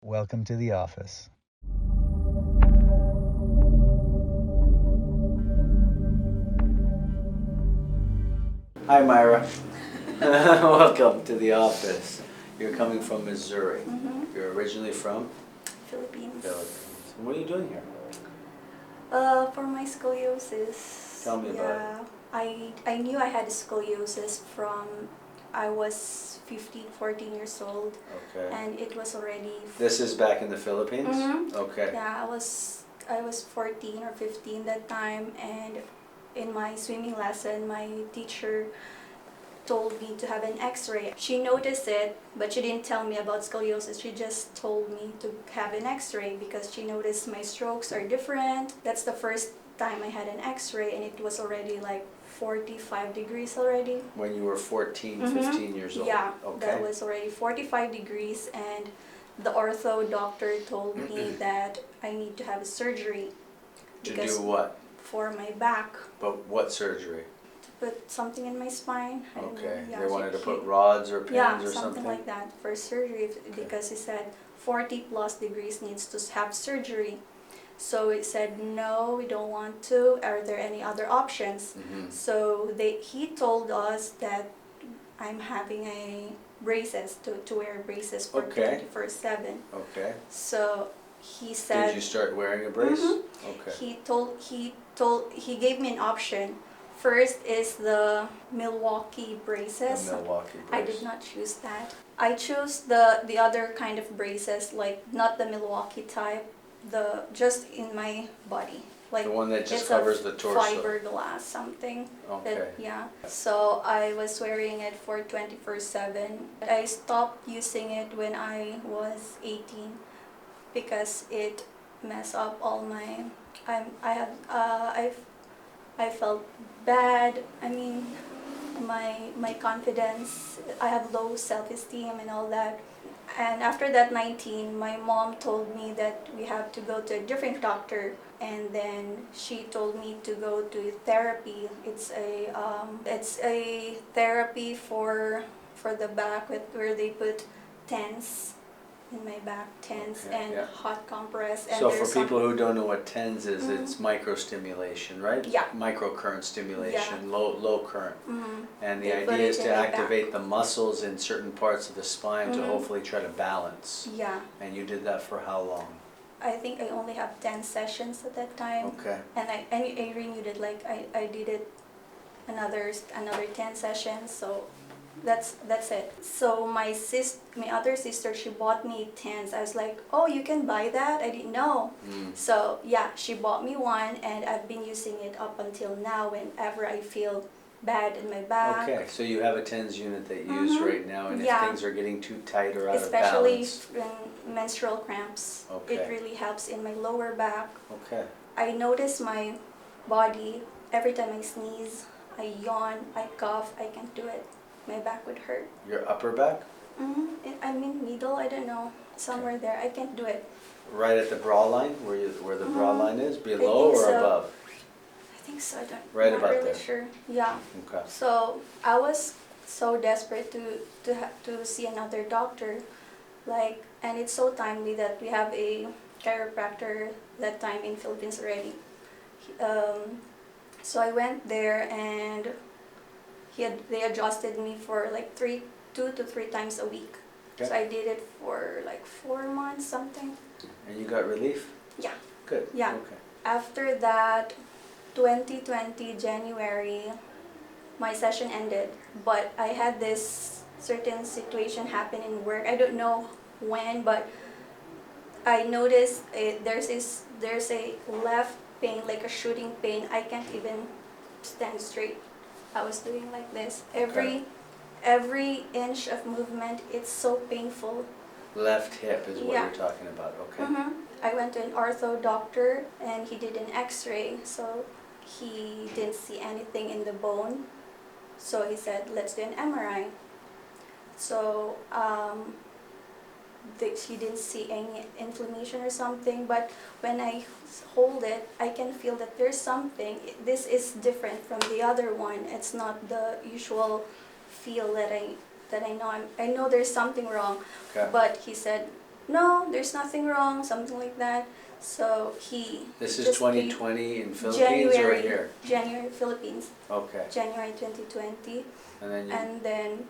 Welcome to the office. Hi, Myra. Welcome to the office. You're coming from Missouri. You're originally from? Philippines. Philippines. And what are you doing here? For my scoliosis. Tell me about it. I knew I had scoliosis from I was 15, 14 years old. Okay. And it was already... This is back in the Philippines? Okay. Yeah, I was 14 or 15 that time, and in my swimming lesson, my teacher told me to have an x-ray. She noticed it, but she didn't tell me about scoliosis. She just told me to have an x-ray because she noticed my strokes are different. That's the first time I had an x-ray, and it was already like 45 degrees already. When you were 14, 15 years old? Yeah, okay. That was already 45 degrees, and the ortho doctor told me that I need to have a surgery. To do what? For my back. But what surgery? To put something in my spine. Okay. Yeah, they wanted to put rods or pins or something like that for surgery, because he said 40 plus degrees needs to have surgery. So he said, no, we don't want to. Are there any other options? So he told us that I'm having a braces, to wear braces for 24/7. Okay. So he said... Did you start wearing a brace? Okay. He gave me an option. First is the Milwaukee braces. The Milwaukee brace. I did not choose that. I chose the other kind of braces, like not the Milwaukee type, just in my body. Like the one that just covers the torso. Fiberglass something. Okay. So I was wearing it for 24/7. I stopped using it when I was 18 because it messed up all my... I felt bad. I mean, my confidence. I have low self-esteem and all that. And after that 19, my mom told me that we have to go to a different doctor, and then she told me to go to therapy. It's a therapy for the back where they put TENS in my back, TENS and hot compress. And so for people who don't know what TENS is, it's microstimulation, right? Yeah. Microcurrent stimulation, low current. And the They idea is to activate back. the muscles in certain parts of the spine to hopefully try to balance. Yeah. And you did that for how long? I think I only have 10 sessions at that time. Okay. And I renewed it, like I did it another 10 sessions, so that's it. So my other sister, she bought me TENS. I was like, oh, you can buy that? I didn't know. So yeah, she bought me one, and I've been using it up until now whenever I feel bad in my back. Okay, so you have a TENS unit that you use right now, and if things are getting too tight or out of especially balance. in menstrual cramps. Okay. It really helps in my lower back. Okay. I notice my body, every time I sneeze, I yawn, I cough, I can't do it. My back would hurt. Your upper back? I mean middle, I don't know, somewhere there. I can't do it. Right at the bra line, where the bra line is, below or above? I think so. I'm right not about really there. sure. Yeah. Okay. So I was so desperate to see another doctor, and it's so timely that we have a chiropractor that time in Philippines already. So I went there, and they adjusted me for like 2 to 3 times a week. Okay. So I did it for like 4 months, something. And you got relief? Yeah. Good. Yeah. Okay. After that, 2020 January, my session ended. But I had this certain situation happen in work. I don't know when, but I noticed there's a left pain, like a shooting pain. I can't even stand straight. I was doing like this. Every inch of movement, it's so painful. Left hip is what you're talking about, okay. I went to an ortho doctor, and he did an x-ray, so he didn't see anything in the bone. So he said, let's do an MRI. So he didn't see any inflammation or something, but when I hold it, I can feel that there's something. This is different from the other one. It's not the usual feel that I know. I know there's something wrong. Okay. But he said, no, there's nothing wrong, something like that. So he This is just 2020 in Philippines or here? January, Philippines, Okay. January 2020. And then you, And then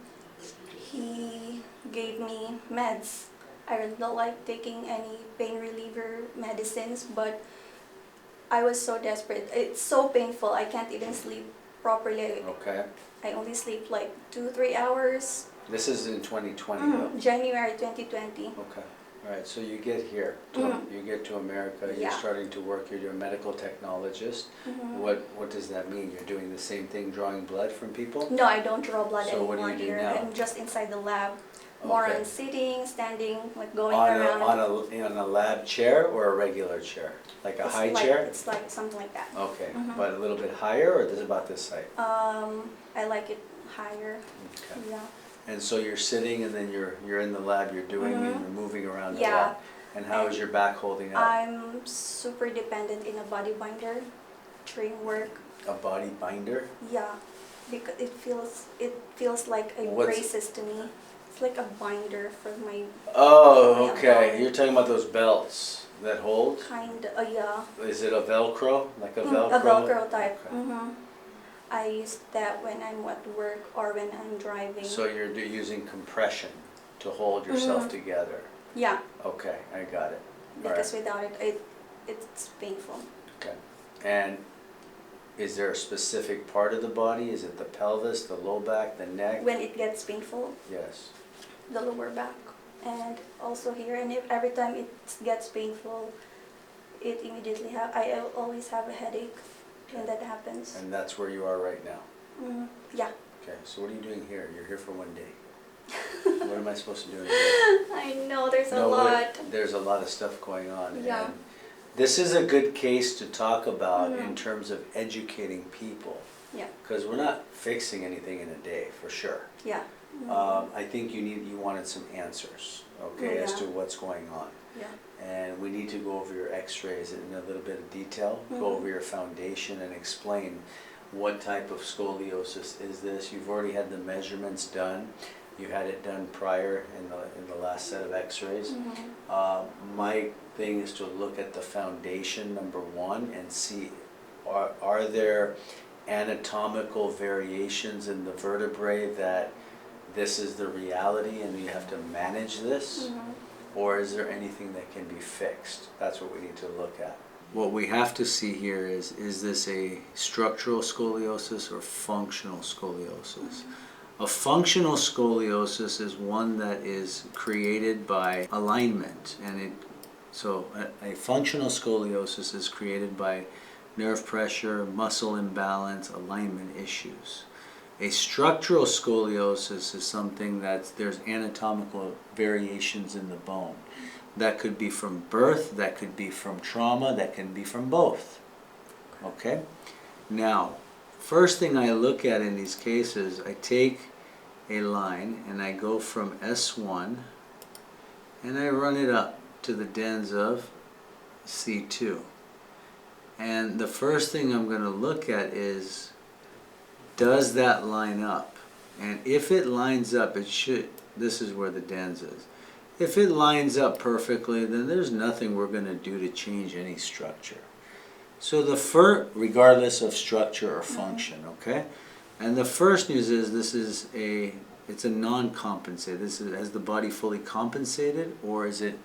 he gave me meds. I really don't like taking any pain reliever medicines, but I was so desperate. It's so painful. I can't even sleep properly. okay. I only sleep like 2-3 hours. This is in 2020 though. January 2020. Okay. All right. So you get here. You get to America. You're Yeah. starting to work. You're a medical technologist. What does that mean? You're doing the same thing, drawing blood from people? No, I don't draw blood So what do anymore you do here. now? I'm just inside the lab. More Okay. on sitting, standing, like going On around. on a lab chair or a regular chair? Like a It's high like, chair? It's like something like that. Okay. But a little bit higher or is it about this height? I like it higher. Okay. Yeah. And so you're sitting and then you're in the lab, you're doing and you're moving around the Yeah. lab. And how is your back holding up? I'm super dependent in a body binder during work. A body binder? Yeah, because it feels like a braces to me. It's like a binder for my Oh, Yeah. okay. You're talking about those belts that hold? kind. Yeah. Is it a Velcro? Like a A Velcro? Velcro type. Okay. I use that when I'm at work or when I'm driving. So you're using compression to hold yourself together? Yeah, Okay, I got it. All because right. without it's painful. Okay. And is there a specific part of the body? Is it the pelvis, the low back, the neck? When it gets painful, Yes. the lower back, and also here. And every time it gets painful, it immediately I always have a headache when that happens. And that's where you are right now? Yeah. Okay, so what are you doing here? You're here for one day. What am I supposed to do in a day? I know there's a No, lot. there's a lot of stuff going on. Yeah. And this is a good case to talk about in terms of educating people. Yeah. Because we're not fixing anything in a day, for sure. Yeah. I think you wanted some answers, okay, as to what's going on. Yeah. And we need to go over your x-rays in a little bit of detail, go over your foundation and explain what type of scoliosis is this. You've already had the measurements done. You had it done prior in the last set of x-rays. My thing is to look at the foundation, number one, and see are there anatomical variations in the vertebrae that this is the reality and you have to manage this? Or is there anything that can be fixed? That's what we need to look at. What we have to see here is this a structural scoliosis or functional scoliosis? A functional scoliosis is one that is created by alignment, and so a functional scoliosis is created by nerve pressure, muscle imbalance, alignment issues. A structural scoliosis is something that there's anatomical variations in the bone. That could be from birth, that could be from trauma, that can be from both. Okay? Now, first thing I look at in these cases, I take a line and I go from S1 and I run it up to the dens of C2. And the first thing I'm going to look at is, does that line up? And if it lines up, it should, this is where the dens is. If it lines up perfectly, then there's nothing we're going to do to change any structure. So regardless of structure or function, okay? And the first news is it's a non-compensated. Has the body fully compensated or is it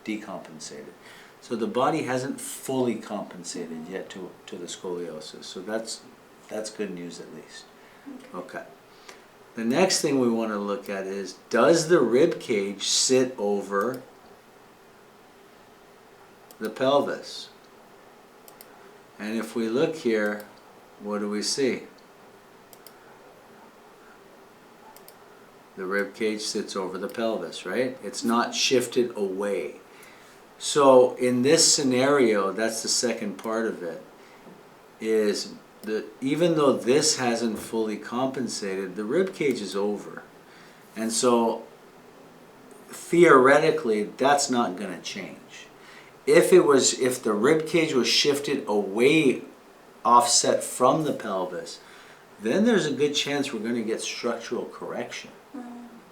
decompensated? So the body hasn't fully compensated yet to the scoliosis. So that's good news at least. Okay. The next thing we want to look at is, does the rib cage sit over the pelvis? And if we look here, what do we see? The rib cage sits over the pelvis, right? It's not shifted away. So in this scenario, that's the second part of it, is even though this hasn't fully compensated, the rib cage is over. And so theoretically, that's not going to change. If the rib cage was shifted away, offset from the pelvis, then there's a good chance we're going to get structural correction.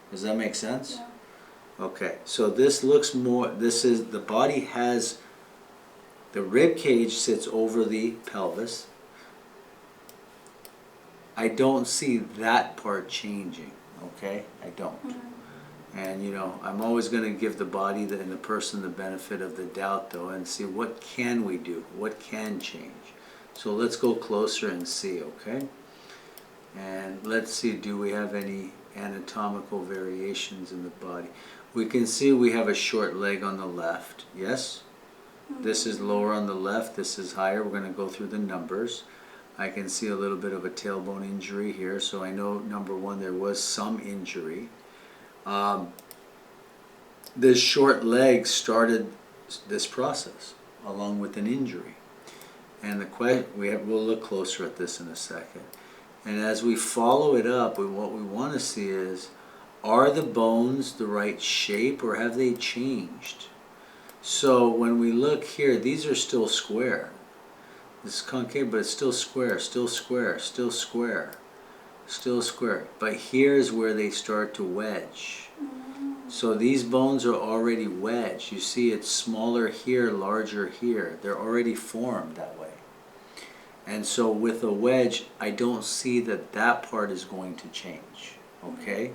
Does that make sense? Okay, so this looks more, this is, the body has, the rib cage sits over the pelvis. I don't see that part changing, okay? I don't. And you know, I'm always going to give the body and the person the benefit of the doubt though, and see what can we do, what can change. So let's go closer and see, okay? And let's see, do we have any anatomical variations in the body? We can see we have a short leg on the left, yes? This is lower on the left, this is higher. We're going to go through the numbers. I can see a little bit of a tailbone injury here, so I know number one, there was some injury. This short leg started this process along with an injury. And we'll look closer at this in a second. And as we follow it up, what we want to see is, are the bones the right shape or have they changed? So when we look here, these are still square. This is concave, but it's still square, still square, still square, still square. But here's where they start to wedge. So these bones are already wedged. You see it's smaller here, larger here. They're already formed that way. And so with a wedge, I don't see that that part is going to change, okay?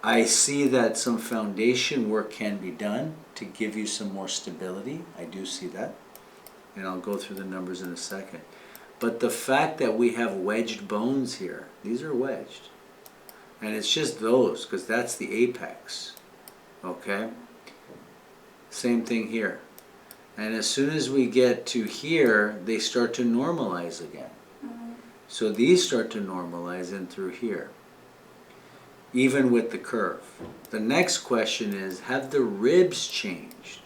I see that some foundation work can be done to give you some more stability. I do see that. And I'll go through the numbers in a second. But the fact that we have wedged bones here, these are wedged. And it's just those, because that's the apex, okay? Same thing here. And as soon as we get to here, they start to normalize again. So these start to normalize in through here, even with the curve. The next question is, have the ribs changed?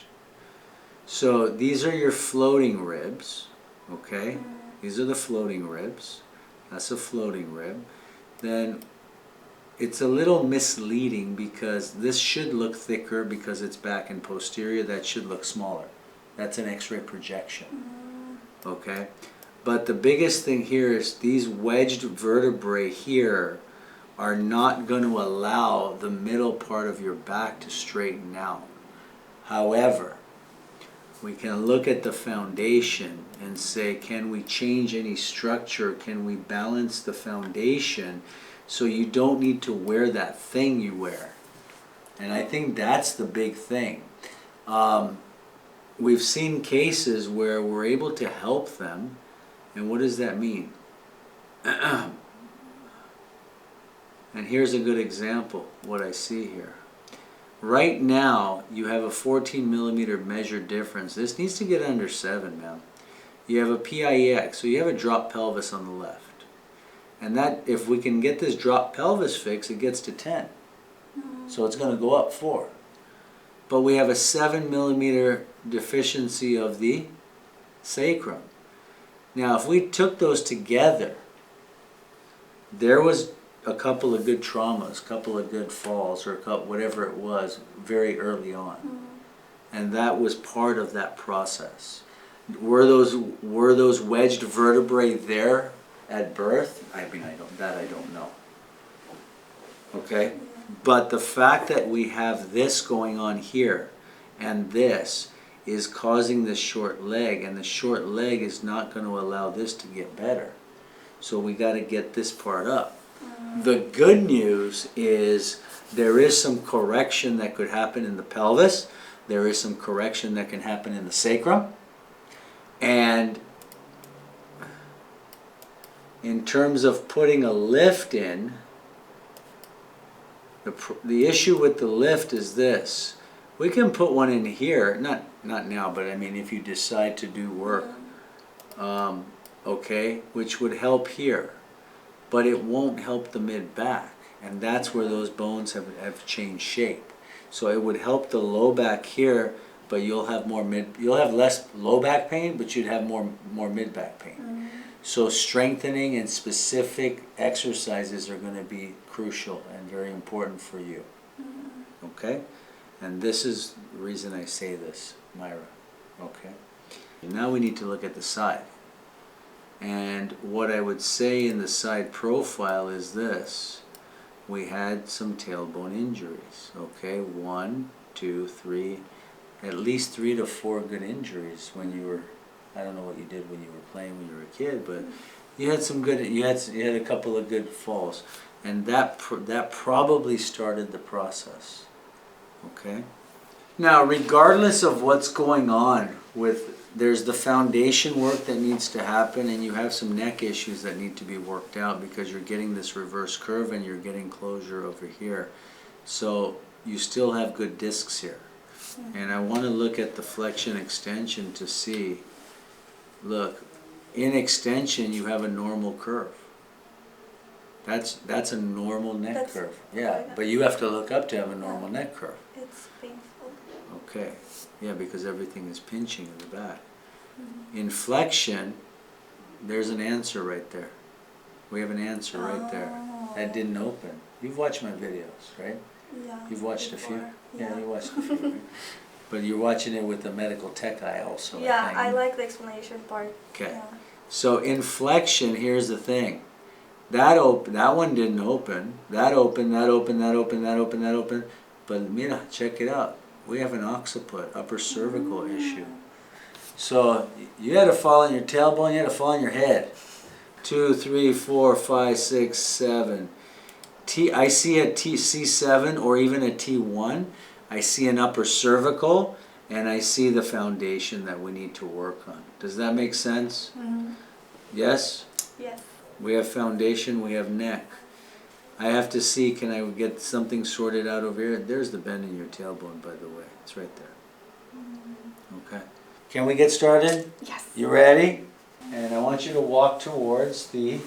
So these are your floating ribs, okay? These are the floating ribs. That's a floating rib. Then it's a little misleading because this should look thicker because it's back and posterior. That should look smaller. That's an X-ray projection, okay? But the biggest thing here is these wedged vertebrae here are not going to allow the middle part of your back to straighten out. However, we can look at the foundation and say, can we change any structure? Can we balance the foundation so you don't need to wear that thing you wear? And I think that's the big thing. We've seen cases where we're able to help them, and what does that mean? And here's a good example, what I see here. Right now, you have a 14 millimeter measure difference. This needs to get under 7, man. You have a PIEX, so you have a drop pelvis on the left. And that, if we can get this drop pelvis fixed, it gets to 10. So it's going to go up 4. But we have a 7 millimeter deficiency of the sacrum. Now, if we took those together, there was a couple of good traumas, a couple of good falls, or a couple, whatever it was, very early on. And that was part of that process. Were those wedged vertebrae there at birth? I mean, I don't know. Okay? But the fact that we have this going on here and this is causing this short leg, and the short leg is not going to allow this to get better. So we got to get this part up. The good news is there is some correction that could happen in the pelvis. There is some correction that can happen in the sacrum. And in terms of putting a lift in, the issue with the lift is this. We can put one in here, not now, but I mean if you decide to do work, okay, which would help here. But it won't help the mid-back, and that's where those bones have changed shape. So it would help the low back here, but you'll have less low back pain, but you'd have more mid-back pain. So strengthening and specific exercises are going to be crucial and very important for you. Okay? And this is the reason I say this, Myra. Okay? Now we need to look at the side. And what I would say in the side profile is this. we had some tailbone injuries. Okay, 1, 2, 3, at least 3 to 4 good injuries when you were, I don't know what you did when you were playing when you were a kid, but you had some good, you had a couple of good falls, and that probably started the process. Okay. Now, regardless of what's going on with, there's the foundation work that needs to happen, and you have some neck issues that need to be worked out because you're getting this reverse curve and you're getting closure over here. So you still have good discs here. And I want to look at the flexion extension to see, look, in extension you have a normal curve. That's a normal neck curve. Yeah, but you have to look up to have a normal neck curve. It's painful. Okay, yeah, because everything is pinching in the back. In flexion, there's an answer right there. We have an answer right there. That didn't open. You've watched my videos, right? Yeah. You've watched a few? Yeah, you watched a few, right? But you're watching it with the medical tech eye also. Yeah, I like the explanation part. Okay. Yeah. So in flexion, here's the thing. That one didn't open. That opened, that opened, that opened, that opened, that opened. But Myra, check it out. We have an occiput, upper cervical issue. So you had to fall on your tailbone, you had to fall on your head. 2, 3, 4, 5, 6, 7. I see a C7 or even a T1. I see an upper cervical, and I see the foundation that we need to work on. Does that make sense? Yes? Yes. We have foundation, we have neck. I have to see, can I get something sorted out over here? There's the bend in your tailbone, by the way. It's right there. Okay. Can we get started? Yes. You ready? And I want you to walk towards the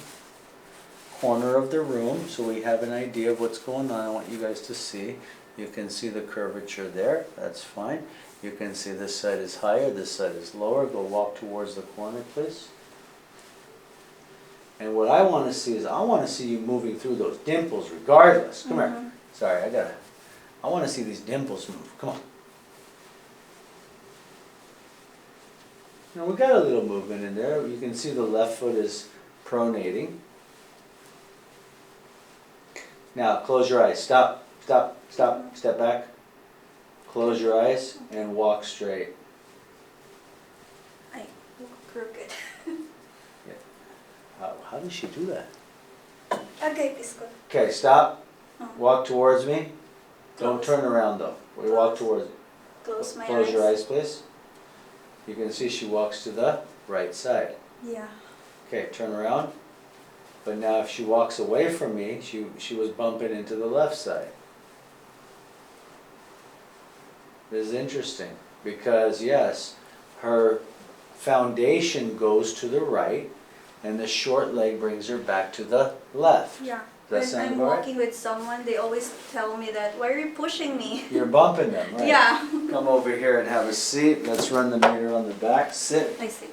corner of the room so we have an idea of what's going on. I want you guys to see. You can see the curvature there. That's fine. You can see this side is higher, this side is lower. Go walk towards the corner, please. And what I want to see is, I want to see you moving through those dimples regardless. Come here. Sorry, I want to see these dimples move. Come on. Now we got a little movement in there. You can see the left foot is pronating. Now close your eyes. Stop, stop, stop, step back. Close your eyes and walk straight. I walk crooked. How does she do that? Okay, Pisco. Okay, stop. Walk towards me. Don't turn around though. We walk towards me. Close my eyes. Close your eyes, please. You can see she walks to the right side. Yeah. Okay, turn around. But now if she walks away from me, she was bumping into the left side. This is interesting because yes, her foundation goes to the right and the short leg brings her back to the left. Yeah. Does that When sound I'm right? walking with someone, they always tell me that, why are you pushing me? You're bumping them, right? Yeah. Come over here and have a seat. Let's run the meter on the back. Sit. I see.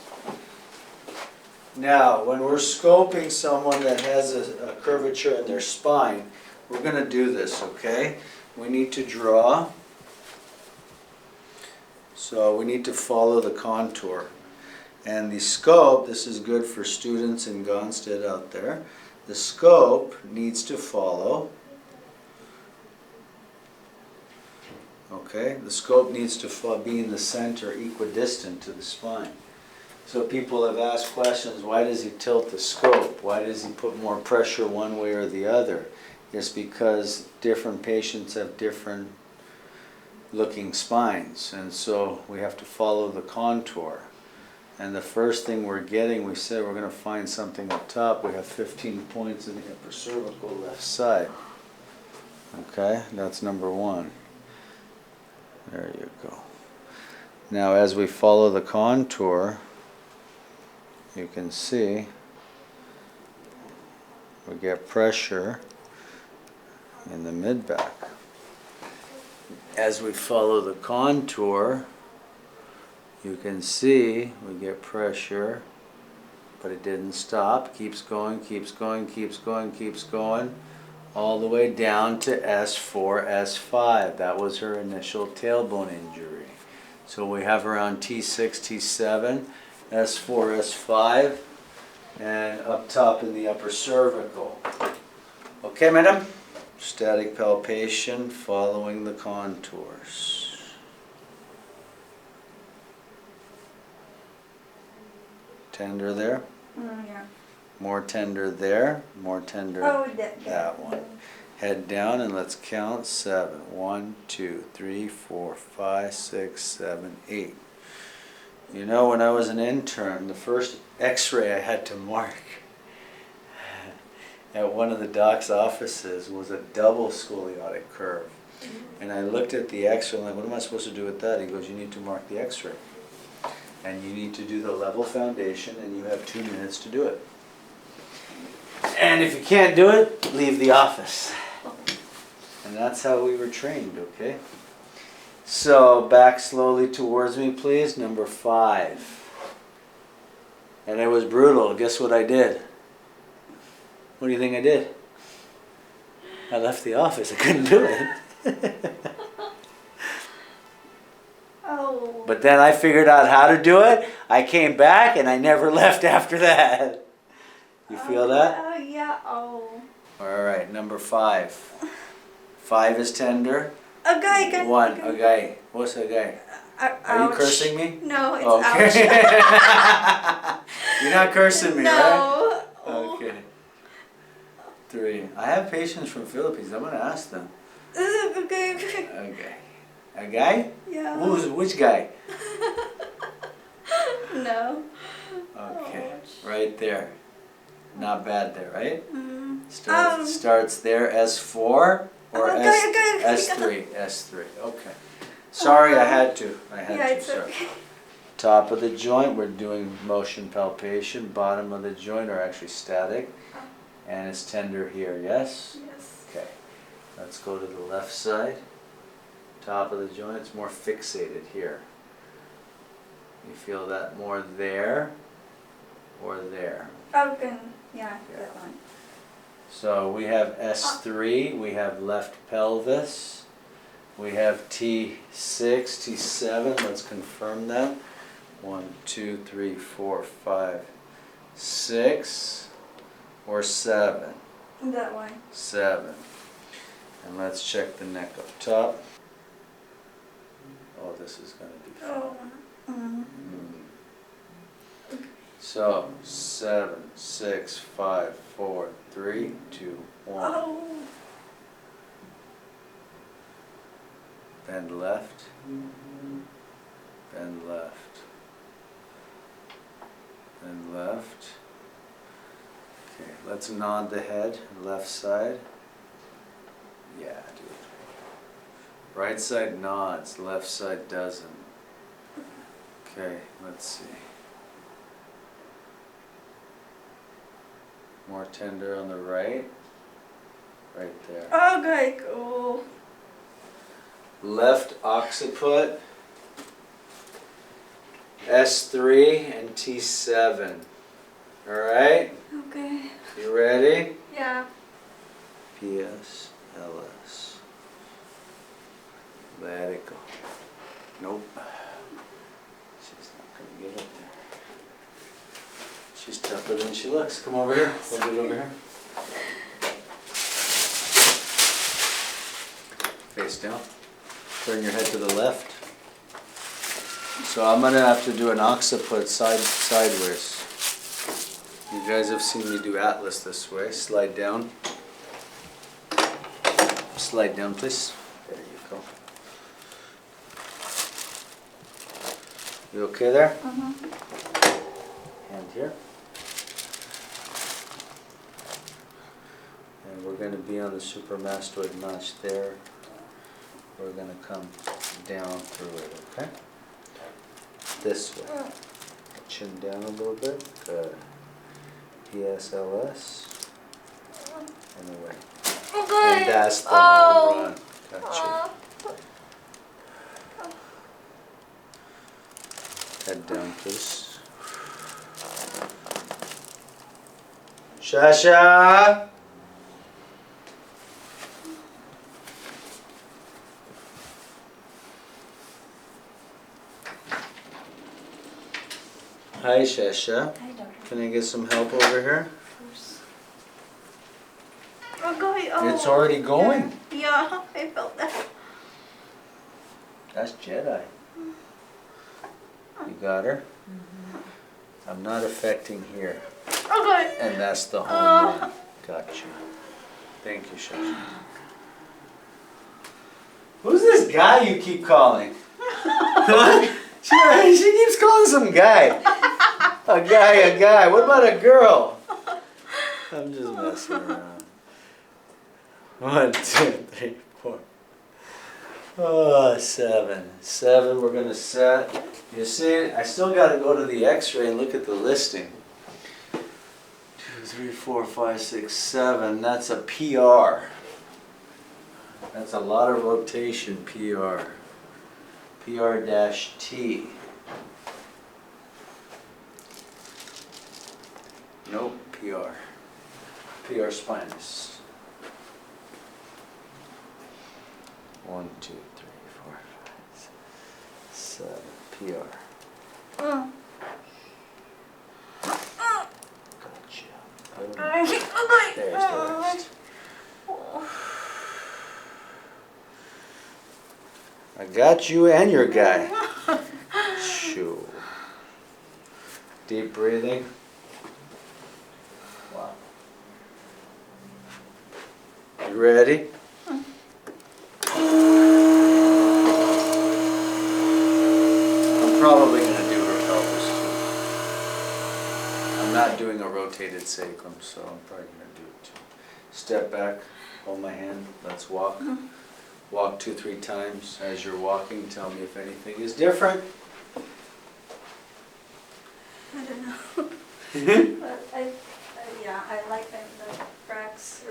Now, when we're scoping someone that has a curvature in their spine, we're going to do this, okay? We need to draw. So we need to follow the contour. And the scope, this is good for students in Gonstead out there, the scope needs to follow. Okay, the scope needs to be in the center, equidistant to the spine. So people have asked questions, why does he tilt the scope? Why does he put more pressure one way or the other? It's because different patients have different looking spines, and so we have to follow the contour. And the first thing we're getting, we said we're going to find something up top. We have 15 points in the upper cervical left side. Okay, that's number one. There you go. Now as we follow the contour, you can see we get pressure in the mid-back. As we follow the contour, you can see we get pressure, but it didn't stop. Keeps going, keeps going, keeps going, keeps going, all the way down to S4, S5. That was her initial tailbone injury. So we have around T6, T7, S4, S5, and up top in the upper cervical. Okay, madam? Static palpation following the contours. Tender there. Yeah. More tender there. More tender that one. Head down and let's count 7. 1, 2, 3, 4, 5, 6, 7, 8. You know, when I was an intern, the first x-ray I had to mark at one of the doc's offices was a double scoliotic curve. And I looked at the x-ray and I'm like, what am I supposed to do with that? He goes, you need to mark the x-ray. And you need to do the level foundation and you have 2 minutes to do it. And if you can't do it, leave the office. And that's how we were trained, okay? So back slowly towards me, please. Number 5. And it was brutal. Guess what I did? What do you think I did? I left the office. I couldn't do it. Oh. But then I figured out how to do it. I came back and I never left after that. You feel that? Oh, yeah. Oh. All right, number 5. 5 is tender. A guy can. 1, a guy. What's a guy? Are you cursing me? No, it's okay. ouch. You're not cursing me, right? No. Oh. Okay. 3. I have patients from Philippines. I'm going to ask them. Okay. Okay. A guy? Yeah. Which guy? No. Okay. Ouch. Right there. Not bad there, right? Mm. Starts there, S4 or Okay. S3. S3. Okay. Sorry, I had to. Yeah, it's sorry. okay. Top of the joint, we're doing motion palpation. Bottom of the joint are actually static. And it's tender here, yes? Yes. Okay. Let's go to the left side. Top of the joint, it's more fixated here. You feel that more there or there? Okay. Yeah, that one. So we have S3, we have left pelvis, we have T6, T7, let's confirm that. 1, 2, 3, 4, 5, 6, or 7. That one. 7. And let's check the neck up top. Oh, this is going to be fun. Oh. Mm. So, 7, 6, 5, 4, 3, 2, 1. Oh. Bend left. Bend left. Bend left. Okay, let's nod the head, left side. Yeah, dude. Right side nods, left side doesn't. Okay, let's see. More tender on the right. Right there. Okay, cool. Left occiput. S3 and T7. Alright? Okay. You ready? Yeah. PS, LS. Let it go. Nope. She's not going to get up there. She's tougher than she looks. Come over here. Hold it over here. Face down. Turn your head to the left. So I'm going to have to do an occiput sideways. You guys have seen me do Atlas this way. Slide down. Slide down, please. There you go. You okay there? Hand here. And we're going to be on the supramastoid notch there. We're going to come down through it, okay? This way. Chin down a little bit. Good. PSLS. And away. Okay. And that's the home run. Gotcha. Head down, please. Shasha! Hi, Shasha. Hi, doctor. Can I get some help over here? Okay. It's already going. Yeah, I felt that. That's Jedi. You got her? I'm not affecting here. Okay. And that's the home run. Got you. Thank you, Shashi. Who's this guy you keep calling? she keeps calling some guy. A guy. What about a girl? I'm just messing around. 1, 2, 3, 4. Oh, 7. 7, we're gonna set. You see, I still gotta go to the x-ray and look at the listing. 2, 3, 4, 5, 6, 7. That's a PR. That's a lot of rotation, PR. PR-T. Nope, PR. PR spinous. 1, 2, 3, 4, 5, 6, 7. PR. Gotcha. There's the rest. I got you and your guy. Shoo. Deep breathing. Wow. You ready? I'm probably going to do her pelvis too. I'm not doing a rotated sacrum, so I'm probably going to do it too. Step back, hold my hand, let's walk. Walk 2, 3 times. As you're walking, tell me if anything is different. I don't know. But I like the cracks.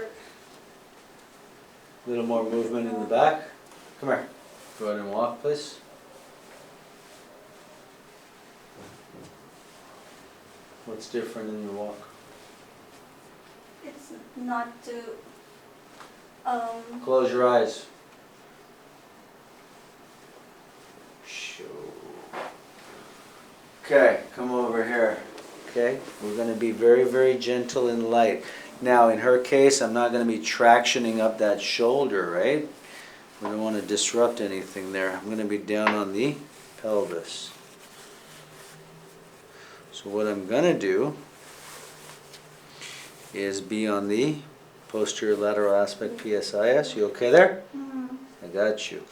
A little more movement in the back. Come here. Go ahead and walk, please. What's different in your walk? It's not too. Close your eyes. Shoo. Okay, come over here. Okay, we're going to be very, very gentle and light. Now, in her case, I'm not going to be tractioning up that shoulder, right? We don't want to disrupt anything there. I'm going to be down on the pelvis. So what I'm going to do is be on the posterior lateral aspect PSIS. You okay there? I got you.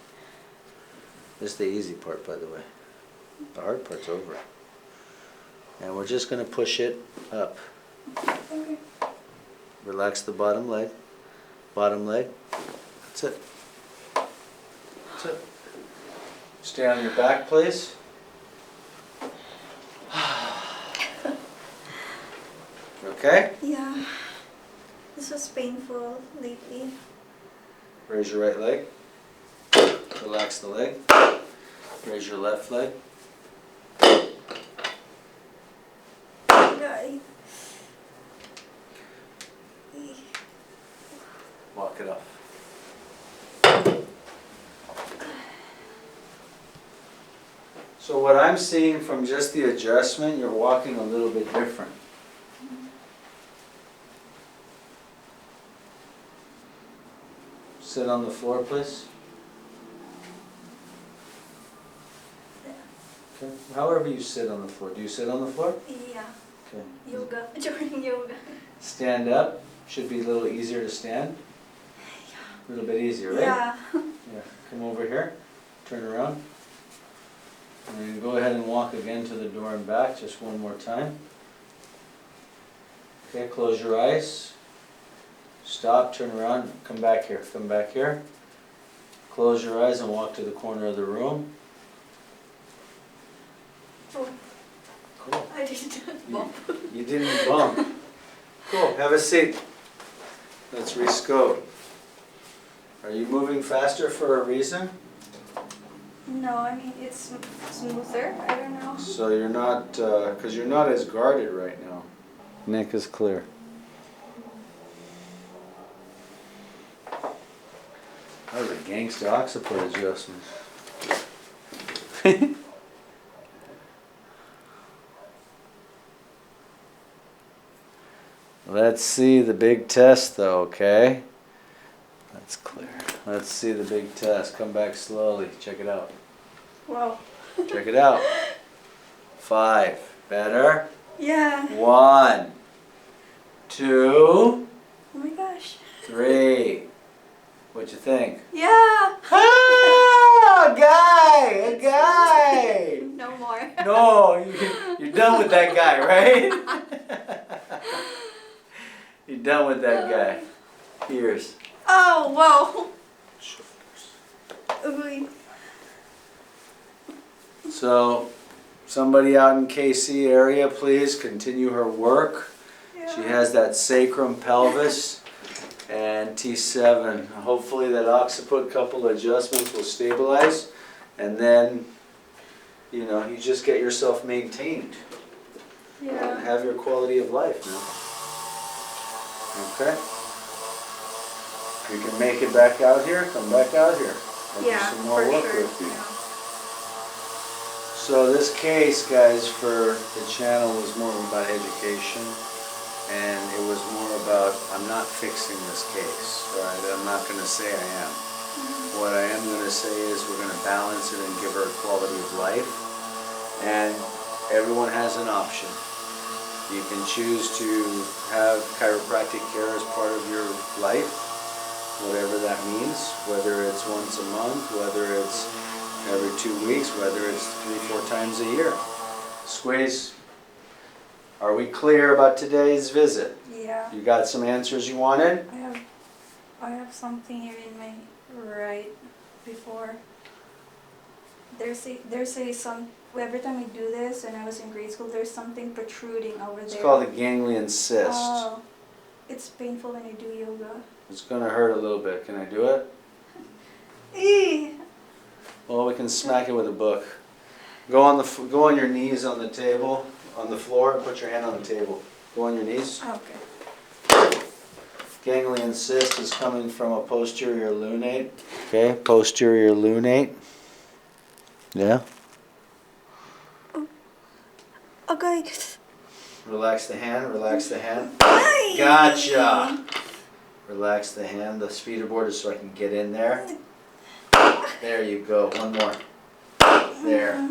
This is the easy part, by the way. The hard part's over. And we're just going to push it up. Okay. Relax the bottom leg. Bottom leg. That's it. That's it. Stay on your back, please. Okay? Yeah. This was painful lately. Raise your right leg. Relax the leg. Raise your left leg. Walk it off. So what I'm seeing from just the adjustment, you're walking a little bit different. Sit on the floor, please. Okay. However you sit on the floor. Do you sit on the floor? Yeah. Okay. Yoga. During yoga. Stand up. Should be a little easier to stand. A little bit easier, right? Yeah. Yeah. Come over here. Turn around. And then go ahead and walk again to the door and back. Just one more time. Okay, close your eyes. Stop, turn around, come back here, come back here. Close your eyes and walk to the corner of the room. Oh, Cool. I didn't bump. You didn't bump. Cool, have a seat. Let's rescope. Are you moving faster for a reason? No, I mean it's smoother. I don't know. So you're not, because you're not as guarded right now. Neck is clear. That was a gangster occiput adjustment. Let's see the big test though, okay? Let's see the big test. Come back slowly. Check it out. Wow. Check it out. 5. Better. Yeah. 1, 2, Oh my gosh. 3. What you think? Yeah. Ah, a guy. No more. No, you're done with that guy, right? You're done with that guy. Ears. Oh, wow. Uy. So, somebody out in KC area, please continue her work. She Yeah. has that sacrum, pelvis, and T7. Hopefully that occiput couple adjustments will stabilize, and then, you know, you just get yourself maintained. Yeah. Have your quality of life now. Okay? If you can make it back out here, come back out here. I'll do Yeah, some more for work sure. with you. Yeah. So this case, guys, for the channel was more about education, and it was more about, I'm not fixing this case, right? I'm not going to say I am. What I am going to say is we're going to balance it and give her quality of life, and everyone has an option. You can choose to have chiropractic care as part of your life, whatever that means, whether it's once a month, whether it's every 2 weeks, whether it's 3-4 times a year. Squeeze, are we clear about today's visit? Yeah. You got some answers you wanted? I have something here in my right before. There's a some every time we do this, and I was in grade school, there's something protruding over It's there. called a ganglion cyst. Oh, it's painful when I do yoga. It's going to hurt a little bit. Can I do it? Eee. Well, we can smack it with a book. Go on your knees on the table, on the floor, and put your hand on the table. Go on your knees. Okay. Ganglion cyst is coming from a posterior lunate. Okay, posterior lunate. Yeah. Okay. Relax the hand, relax the hand. Ay. Gotcha! Relax the hand. The speeder board is so I can get in there. There you go. One more. There.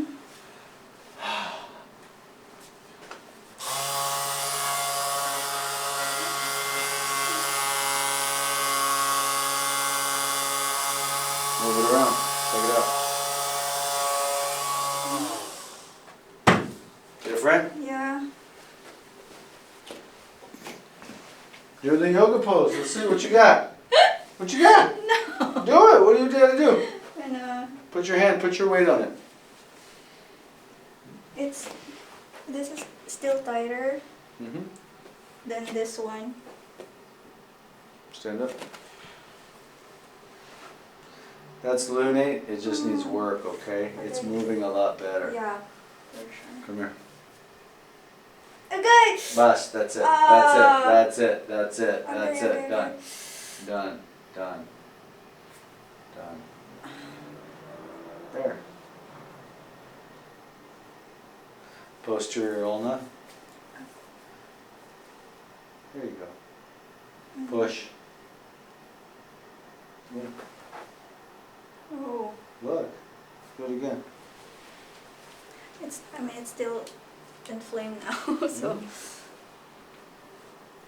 Move it around. Check it out. Different? Yeah. Do the yoga pose. Let's see what you got. What you got? No. Do it. What do you gotta do? And Put your weight on it. this is still tighter Mm-hmm. than this one. Stand up. That's lunate. It just needs work, okay? It's Okay. moving a lot better. Yeah, for sure. Come here. Okay. Bust. That's it. Ah. That's it. That's it. That's it. Okay, Done. okay. Done. Done. Done. There. Posterior ulna. There you go. Push. Yeah. Oh, Look. Do it again. it's still inflamed now, so.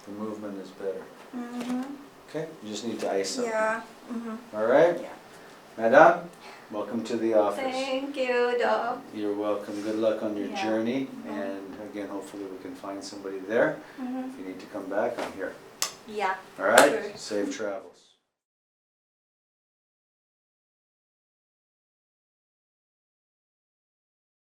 The movement is better. Mm-hmm. Okay? You just need to ice them. Yeah. Mm-hmm. Alright? Yeah. Madam, welcome to the office. Thank you, Doc. You're welcome. Good luck on your Yeah. journey. Mhm. And again, hopefully we can find somebody there. Mm-hmm. If you need to come back, I'm here. Yeah. Alright? Sure. Safe travels.